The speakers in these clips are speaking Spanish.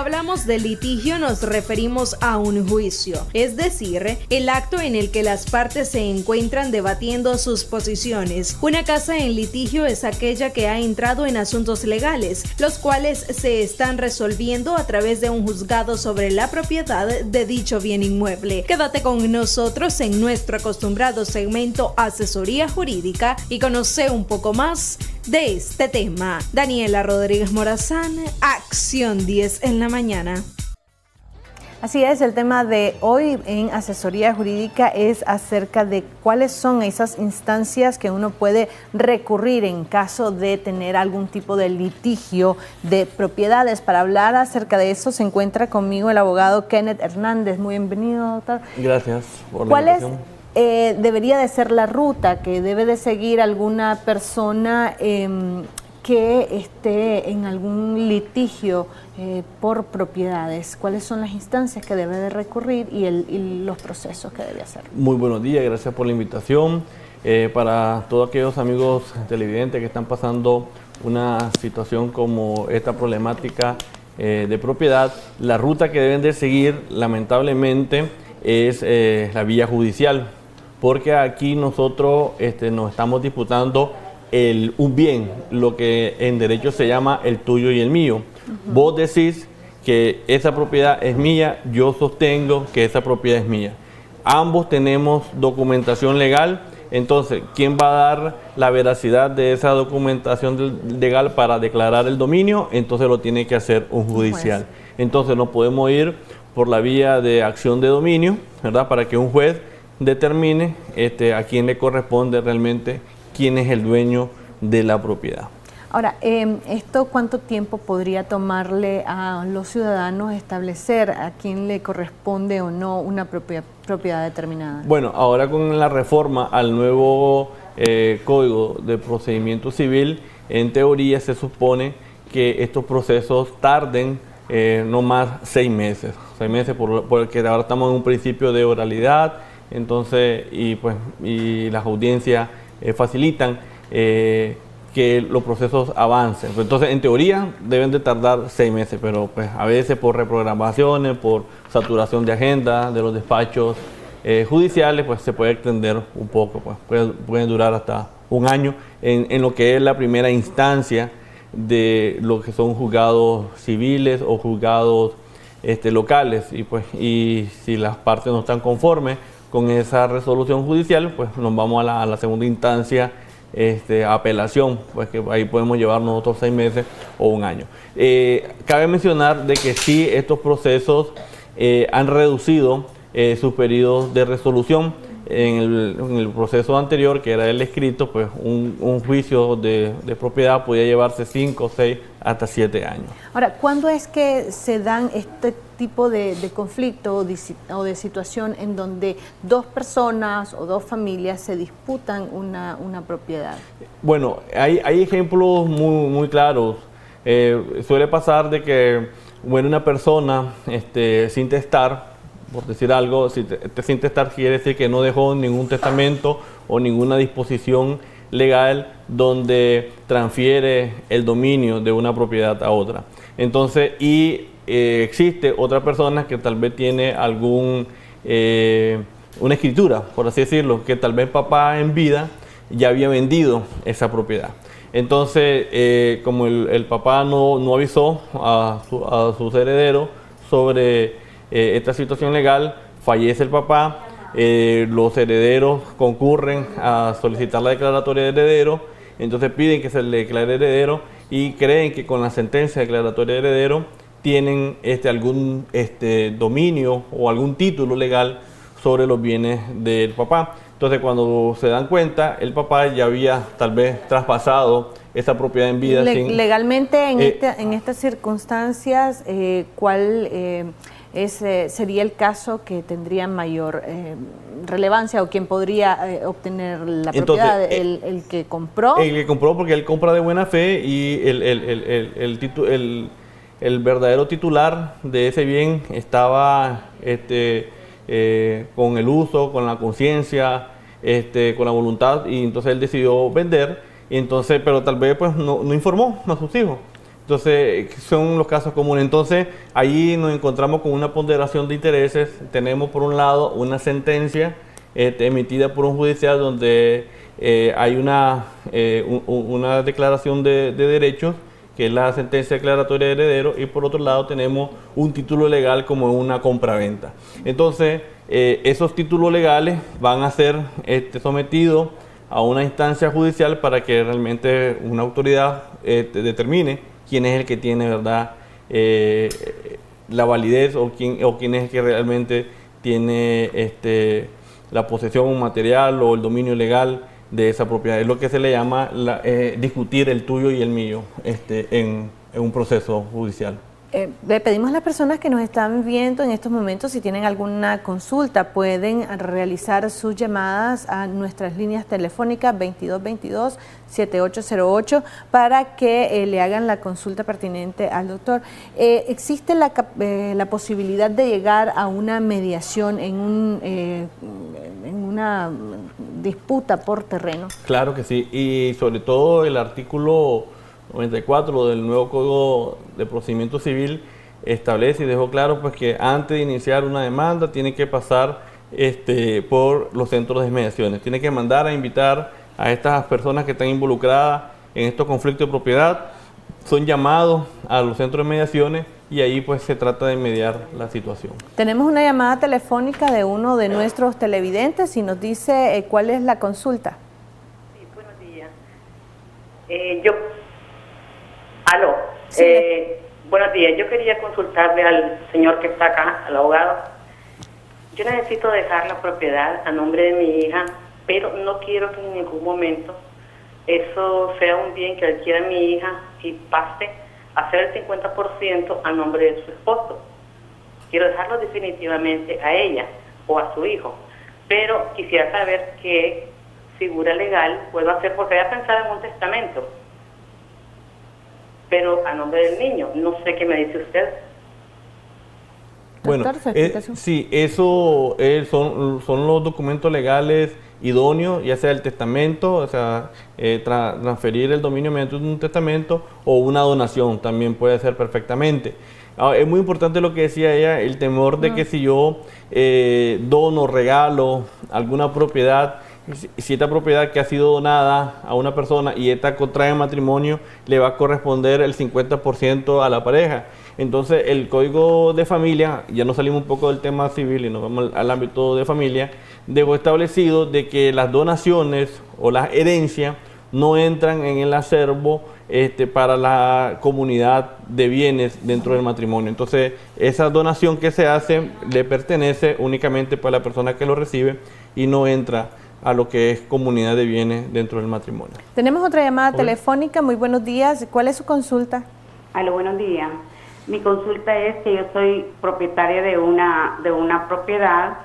hablamos de litigio nos referimos a un juicio, es decir, el acto en el que las partes se encuentran debatiendo sus posiciones. Una causa en litigio es aquella que ha entrado en asuntos legales, los cuales se están resolviendo a través de un juzgado sobre la propiedad de dicho bien inmueble. Quédate con nosotros en nuestro acostumbrado segmento Asesoría Jurídica y conoce un poco más de este tema. Daniela Rodríguez Morazán, Acción 10 en la mañana. Así es, el tema de hoy en Asesoría Jurídica es acerca de cuáles son esas instancias que uno puede recurrir en caso de tener algún tipo de litigio de propiedades. Para hablar acerca de eso se encuentra conmigo el abogado Kenneth Hernández. Muy bienvenido, doctor. Gracias por la invitación. Debería de ser la ruta que debe de seguir alguna persona que esté en algún litigio por propiedades? ¿Cuáles son las instancias que debe de recurrir y los procesos que debe hacer? Muy buenos días, gracias por la invitación. Para todos aquellos amigos televidentes que están pasando una situación como esta problemática de propiedad, la ruta que deben de seguir lamentablemente es la vía judicial, porque aquí nosotros nos estamos disputando un bien, lo que en derecho se llama el tuyo y el mío. Vos decís que esa propiedad es mía, yo sostengo que esa propiedad es mía. Ambos tenemos documentación legal, entonces, ¿quién va a dar la veracidad de esa documentación legal para declarar el dominio? Entonces lo tiene que hacer un judicial. Entonces no podemos ir por la vía de acción de dominio, ¿verdad? Para que un juez determine a quién le corresponde realmente quién es el dueño de la propiedad. Ahora, ¿esto cuánto tiempo podría tomarle a los ciudadanos establecer a quién le corresponde o no una propiedad determinada? Bueno, ahora con la reforma al nuevo Código de Procedimiento Civil, en teoría se supone que estos procesos tarden no más 6 meses. 6 meses porque ahora estamos en un principio de oralidad, entonces, y las audiencias facilitan que los procesos avancen. Entonces, en teoría, deben de tardar 6 meses, pero pues a veces por reprogramaciones, por saturación de agenda de los despachos judiciales, pues se puede extender un poco, pues pueden durar hasta un año en lo que es la primera instancia de lo que son juzgados civiles o juzgados locales, y si las partes no están conformes con esa resolución judicial, pues nos vamos a la segunda instancia, apelación, pues que ahí podemos llevarnos otros 6 meses o un año. Cabe mencionar de que sí, estos procesos han reducido sus periodos de resolución. En el proceso anterior, que era el escrito, pues un juicio de propiedad podía llevarse 5, 6, hasta 7 años. Ahora, ¿cuándo es que se dan este tipo de conflicto o de situación en donde dos personas o dos familias se disputan una propiedad? Bueno, hay ejemplos muy claros. Suele pasar de que una persona sin testar, por decir algo, sin testar quiere decir que no dejó ningún testamento o ninguna disposición legal donde transfiere el dominio de una propiedad a otra. Entonces, existe otra persona que tal vez tiene una escritura, por así decirlo, que tal vez papá en vida ya había vendido esa propiedad. Entonces, como el papá no avisó a sus herederos sobre esta situación legal, fallece el papá, los herederos concurren a solicitar la declaratoria de heredero, entonces piden que se le declare heredero y creen que con la sentencia declaratoria de heredero tienen algún dominio o algún título legal sobre los bienes del papá. Entonces, cuando se dan cuenta, el papá ya había tal vez traspasado esa propiedad en vida. Legalmente, en estas circunstancias, ¿cuál sería el caso que tendría mayor relevancia o quien podría obtener la propiedad? Entonces, ¿El que compró? El que compró, porque él compra de buena fe y el verdadero titular de ese bien estaba con el uso, con la conciencia, con la voluntad, y entonces él decidió vender, y entonces, pero tal vez pues no informó a sus hijos. Entonces, son los casos comunes. Entonces, ahí nos encontramos con una ponderación de intereses. Tenemos, por un lado, una sentencia emitida por un judicial donde hay una declaración de derechos, que es la sentencia declaratoria de heredero, y por otro lado tenemos un título legal como una compraventa. Entonces, esos títulos legales van a ser sometidos a una instancia judicial para que realmente una autoridad determine quién es el que tiene, ¿verdad?, la validez, o quién es el que realmente tiene la posesión material o el dominio legal de esa propiedad. Es lo que se le llama discutir el tuyo y el mío en un proceso judicial. Le pedimos a las personas que nos están viendo en estos momentos, si tienen alguna consulta, pueden realizar sus llamadas a nuestras líneas telefónicas 2222-7808 para que le hagan la consulta pertinente al doctor. ¿Existe la posibilidad de llegar a una mediación en una disputa por terreno? Claro que sí, y sobre todo el artículo 94 del nuevo Código de Procedimiento Civil establece y dejó claro, pues, que antes de iniciar una demanda tiene que pasar por los centros de mediaciones. Tiene que mandar a invitar a estas personas que están involucradas en estos conflictos de propiedad. Son llamados a los centros de mediaciones y ahí pues se trata de mediar la situación. Tenemos una llamada telefónica de uno de nuestros televidentes y nos dice cuál es la consulta. Sí, buenos días. Aló, sí. Buenos días. Yo quería consultarle al señor que está acá, al abogado. Yo necesito dejar la propiedad a nombre de mi hija, pero no quiero que en ningún momento eso sea un bien que adquiera mi hija y pase a ser el 50% a nombre de su esposo. Quiero dejarlo definitivamente a ella o a su hijo, pero quisiera saber qué figura legal puedo hacer, porque había pensado en un testamento, pero a nombre del niño. No sé qué me dice usted. Bueno, sí, eso son los documentos legales idóneos, ya sea el testamento, o sea, transferir el dominio mediante un testamento, o una donación también puede ser perfectamente. Ahora, es muy importante lo que decía ella, el temor de que si yo dono, regalo alguna propiedad, si esta propiedad que ha sido donada a una persona y esta contrae matrimonio, le va a corresponder el 50% a la pareja. Entonces, el Código de Familia, ya nos salimos un poco del tema civil y nos vamos al ámbito de familia, dejó establecido de que las donaciones o las herencias no entran en el acervo para la comunidad de bienes dentro del matrimonio. Entonces, esa donación que se hace le pertenece únicamente para la persona que lo recibe y no entra a lo que es comunidad de bienes dentro del matrimonio. Tenemos otra llamada telefónica. Muy buenos días. ¿Cuál es su consulta? Aló, buenos días. Mi consulta es que yo soy propietaria de una propiedad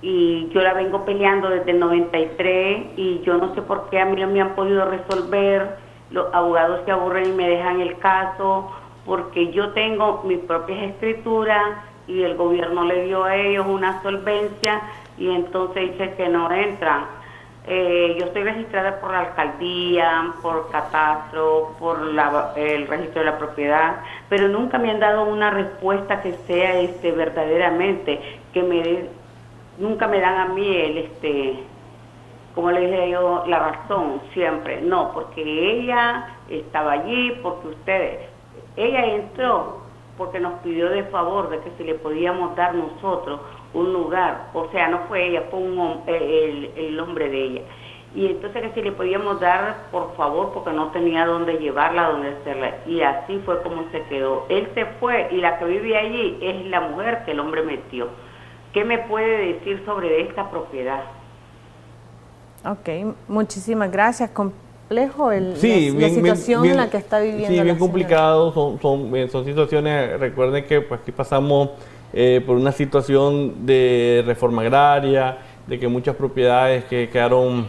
y yo la vengo peleando desde el 93 y yo no sé por qué a mí no me han podido resolver. Los abogados se aburren y me dejan el caso porque yo tengo mis propias escrituras y el gobierno le dio a ellos una solvencia y entonces dice que no entran. Yo estoy registrada por la alcaldía, por catastro, por el registro de la propiedad, pero nunca me han dado una respuesta que sea verdaderamente, nunca me dan a mí como le dije yo, la razón siempre. No, porque ella estaba allí, porque ella entró porque nos pidió de favor de que si le podíamos dar nosotros un lugar, o sea, no fue ella, fue el hombre de ella, y entonces que si le podíamos dar por favor porque no tenía dónde llevarla, dónde hacerla, y así fue como se quedó. Él se fue y la que vive allí es la mujer que el hombre metió. ¿Qué me puede decir sobre esta propiedad? Ok, muchísimas gracias. Complejo la situación en la que está viviendo. Sí, bien complicado, son situaciones. Recuerden que pues aquí pasamos por una situación de reforma agraria, de que muchas propiedades que quedaron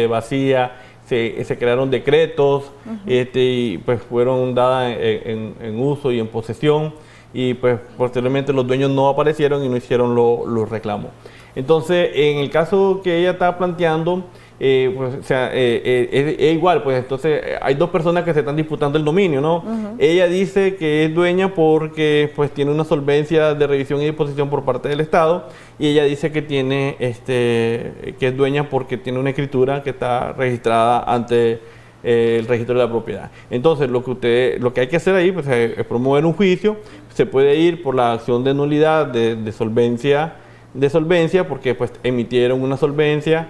vacías, se crearon decretos y pues fueron dadas en uso y en posesión, y pues posteriormente los dueños no aparecieron y no hicieron los reclamos. Entonces, en el caso que ella está planteando, pues, o sea, es igual, pues entonces hay dos personas que se están disputando el dominio, ¿no? Ella dice que es dueña porque pues tiene una solvencia de revisión y disposición por parte del Estado, y ella dice que tiene que es dueña porque tiene una escritura que está registrada ante el registro de la propiedad. Entonces lo que hay que hacer ahí pues, es promover un juicio. Se puede ir por la acción de nulidad de solvencia, porque pues emitieron una solvencia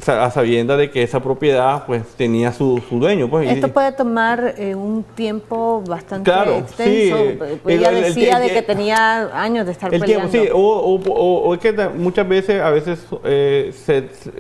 a sabiendas de que esa propiedad pues tenía su dueño. Pues, esto puede tomar un tiempo bastante extenso. Sí, ella decía de que tenía años de estar peleando. Tiempo, sí, o es que muchas veces,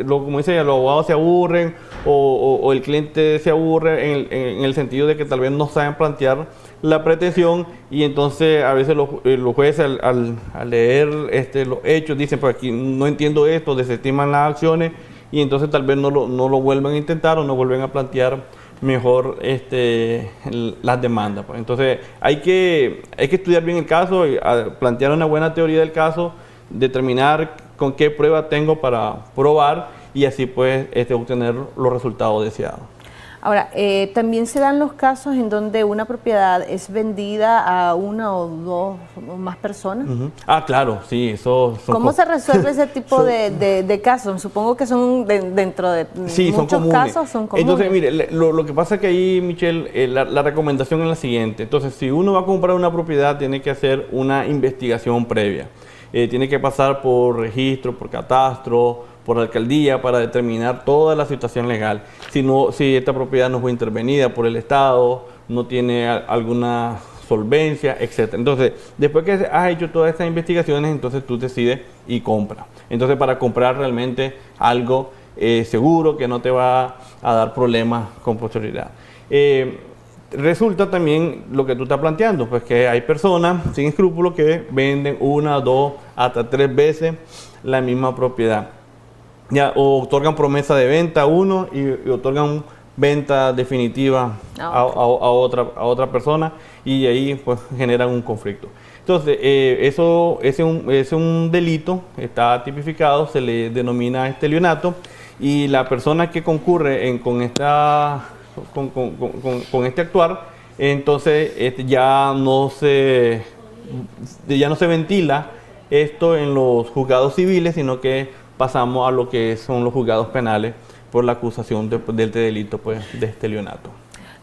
como dice ella, los abogados se aburren o el cliente se aburre en el sentido de que tal vez no saben plantear la pretensión, y entonces a veces los jueces al leer los hechos dicen, pues aquí no entiendo esto, desestiman las acciones, y entonces tal vez no lo vuelven a intentar o no vuelven a plantear mejor las demandas. Pues. Entonces hay que estudiar bien el caso, plantear una buena teoría del caso, determinar con qué prueba tengo para probar, y así pues obtener los resultados deseados. Ahora, también se dan los casos en donde una propiedad es vendida a una o dos o más personas. Ah, claro, sí, eso son. ¿Cómo se resuelve ese tipo de casos? Supongo que son dentro de muchos casos son comunes. Entonces, mire, lo que pasa es que ahí, Michelle, la recomendación es la siguiente. Entonces, si uno va a comprar una propiedad, tiene que hacer una investigación previa. Tiene que pasar por registro, por catastro, por la alcaldía, para determinar toda la situación legal. Si esta propiedad no fue intervenida por el Estado, no tiene alguna solvencia, etc. Entonces, después que has hecho todas estas investigaciones, entonces tú decides y compras. Entonces, para comprar realmente algo seguro, que no te va a dar problemas con posterioridad. Resulta también lo que tú estás planteando, pues que hay personas sin escrúpulos que venden 1, 2, hasta 3 veces la misma propiedad. Ya, o otorgan promesa de venta a uno y otorgan venta definitiva a otra persona, y ahí pues generan un conflicto. Entonces, eso es un delito, está tipificado, se le denomina estelionato, y la persona que concurre con este actuar, entonces ya no se ventila esto en los juzgados civiles, sino que pasamos a lo que son los juzgados penales por la acusación del delito pues, de estelionato.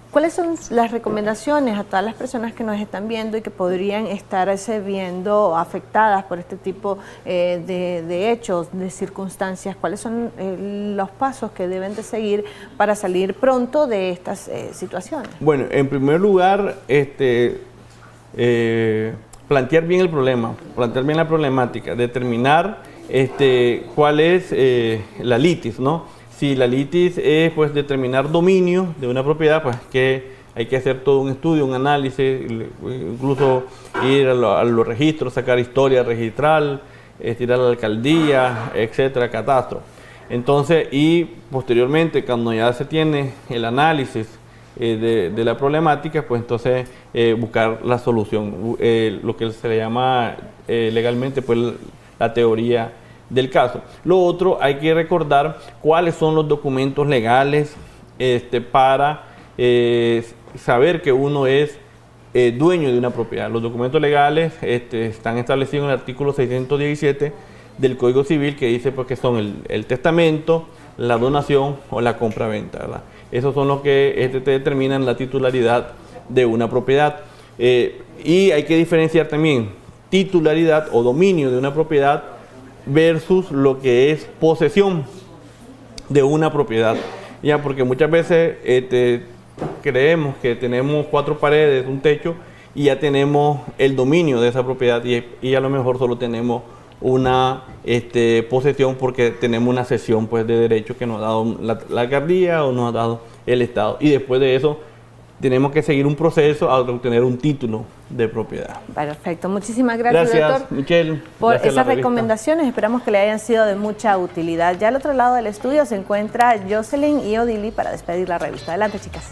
¿Cuáles son las recomendaciones a todas las personas que nos están viendo y que podrían estarse viendo afectadas por este tipo de hechos, de circunstancias? ¿Cuáles son los pasos que deben de seguir para salir pronto de estas situaciones? Bueno, en primer lugar, plantear bien el problema, plantear bien la problemática, determinar cuál es la litis, ¿no? Si la litis es pues determinar dominio de una propiedad, pues que hay que hacer todo un estudio, un análisis, incluso ir a los registros, sacar historia registral, ir a la alcaldía, etcétera, catastro. Entonces, y posteriormente, cuando ya se tiene el análisis de la problemática, pues entonces buscar la solución, lo que se le llama legalmente pues la teoría del caso. Lo otro, hay que recordar cuáles son los documentos legales para saber que uno es dueño de una propiedad. Los documentos legales están establecidos en el artículo 617 del Código Civil, que dice pues, que son el testamento, la donación o la compra-venta, ¿verdad? Esos son los que te determinan la titularidad de una propiedad. Y hay que diferenciar también titularidad o dominio de una propiedad versus lo que es posesión de una propiedad, ya, porque muchas veces creemos que tenemos 4 paredes, un techo, y ya tenemos el dominio de esa propiedad, y a lo mejor solo tenemos una posesión porque tenemos una cesión pues de derecho que nos ha dado la alcaldía o nos ha dado el Estado, y después de eso tenemos que seguir un proceso a obtener un título de propiedad. Perfecto, muchísimas gracias, doctor, Michelle, por esas recomendaciones. Esperamos que le hayan sido de mucha utilidad. Ya al otro lado del estudio se encuentra Jocelyn y Odili para despedir la revista. Adelante, chicas.